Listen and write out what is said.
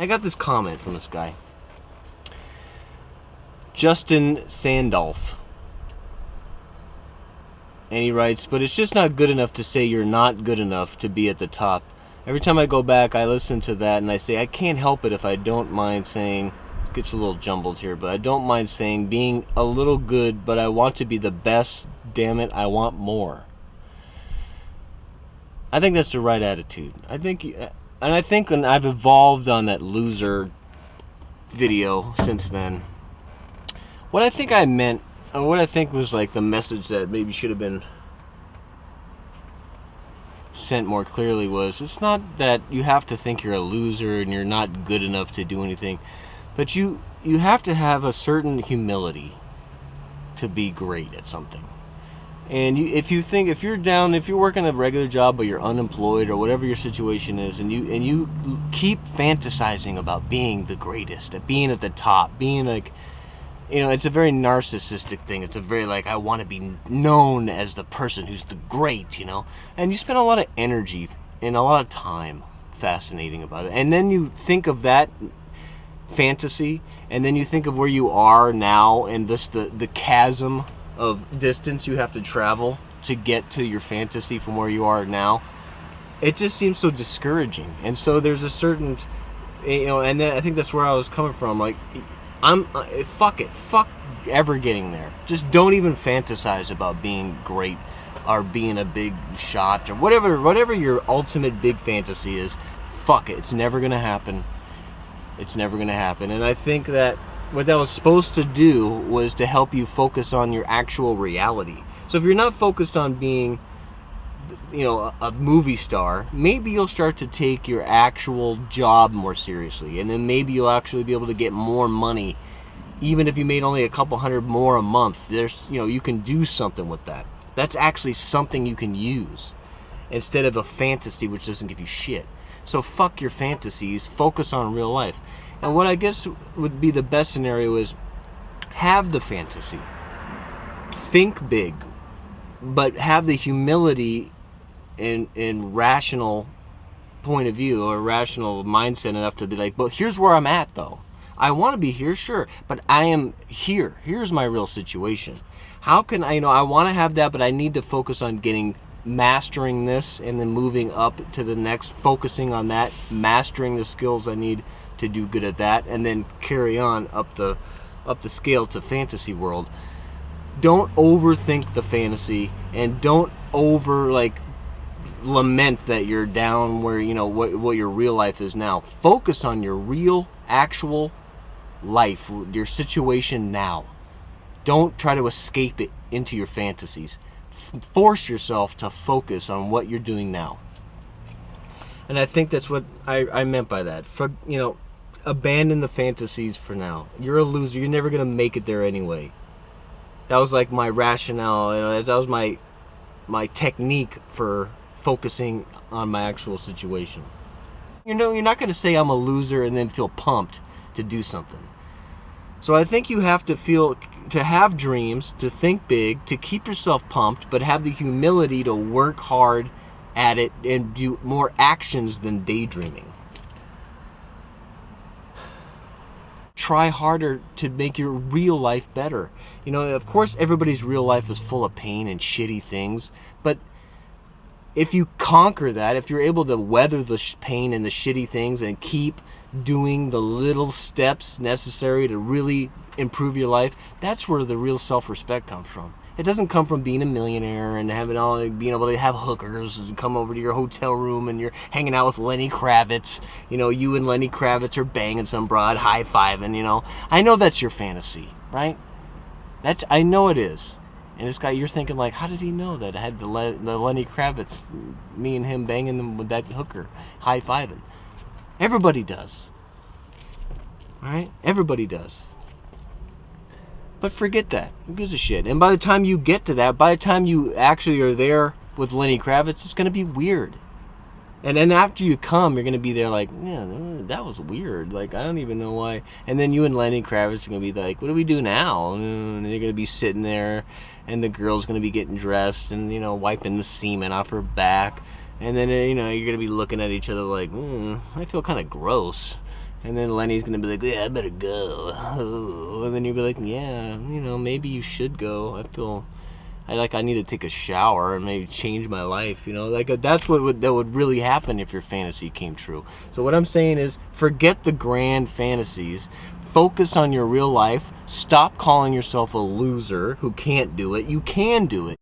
I got this comment from this guy, Justin Sandolph. And he writes, but it's just not good enough to say you're not good enough to be at the top. Every time I go back, I listen to that and I say, I can't help it if I don't mind saying, it gets a little jumbled here, but I don't mind saying being a little good, but I want to be the best. Damn it, I want more. I think that's the right attitude. I think when I've evolved on that loser video since then, what I think I meant, and what I think was like the message that maybe should have been sent more clearly was, it's not that you have to think you're a loser and you're not good enough to do anything, but you have to have a certain humility to be great at something. And if you're working a regular job but you're unemployed or whatever your situation is, and you keep fantasizing about being the greatest, at being at the top, being like, it's a very narcissistic thing. It's a very like, I want to be known as the person who's the great, and you spend a lot of energy and a lot of time fascinating about it. And then you think of that fantasy, and then you think of where you are now and the chasm of distance you have to travel to get to your fantasy from where you are now. It just seems so discouraging. And so there's a certain, and then I think that's where I was coming from. Like, fuck ever getting there. Just don't even fantasize about being great or being a big shot or whatever your ultimate big fantasy is. Fuck it. It's never going to happen. It's never going to happen. And I think that what that was supposed to do was to help you focus on your actual reality. So if you're not focused on being, a movie star, maybe you'll start to take your actual job more seriously, and then maybe you'll actually be able to get more money, even if you made only a couple hundred more a month. You can do something with that. That's actually something you can use instead of a fantasy which doesn't give you shit. So fuck your fantasies, focus on real life. And what I guess would be the best scenario is have the fantasy, think big, but have the humility and rational point of view or rational mindset enough to be like, but here's where I'm at though. I want to be here, sure, but I am here. Here's my real situation. How can I want to have that, but I need to focus on mastering this and then moving up to the next, focusing on that, mastering the skills I need to do good at that, and then carry on up the scale to fantasy world. Don't overthink the fantasy, and don't lament that you're down where what your real life is now. Focus on your real actual life, your situation now. Don't try to escape it into your fantasies. Force yourself to focus on what you're doing now. And I think that's what I meant by that. Abandon the fantasies for now. You're a loser. You're never going to make it there anyway. That was like my rationale. That was my technique for focusing on my actual situation. You're not going to say I'm a loser and then feel pumped to do something. So I think you have to have dreams, to think big, to keep yourself pumped, but have the humility to work hard at it and do more actions than daydreaming. Try harder to make your real life better. Of course, everybody's real life is full of pain and shitty things, but if you conquer that, if you're able to weather the pain and the shitty things and keep doing the little steps necessary to really improve your life, that's where the real self-respect comes from. It doesn't come from being a millionaire and being able to have hookers and come over to your hotel room and you're hanging out with Lenny Kravitz. You and Lenny Kravitz are banging some broad, high-fiving, I know that's your fantasy, right? I know it is. And this guy, you're thinking like, how did he know that? I had the Lenny Kravitz, me and him banging them with that hooker, high-fiving. Everybody does. All right? Everybody does. But forget that. Who gives a shit? And by the time you get to that, by the time you actually are there with Lenny Kravitz, it's going to be weird. And then after you come, you're going to be there like, yeah, that was weird. Like, I don't even know why. And then you and Lenny Kravitz are going to be like, what do we do now? And they're going to be sitting there, and the girl's going to be getting dressed and, wiping the semen off her back. And then, you're going to be looking at each other like, I feel kind of gross. And then Lenny's gonna be like, yeah, I better go. And then you'll be like, yeah, maybe you should go. I need to take a shower and maybe change my life. That's that would really happen if your fantasy came true. So what I'm saying is, forget the grand fantasies. Focus on your real life. Stop calling yourself a loser who can't do it. You can do it.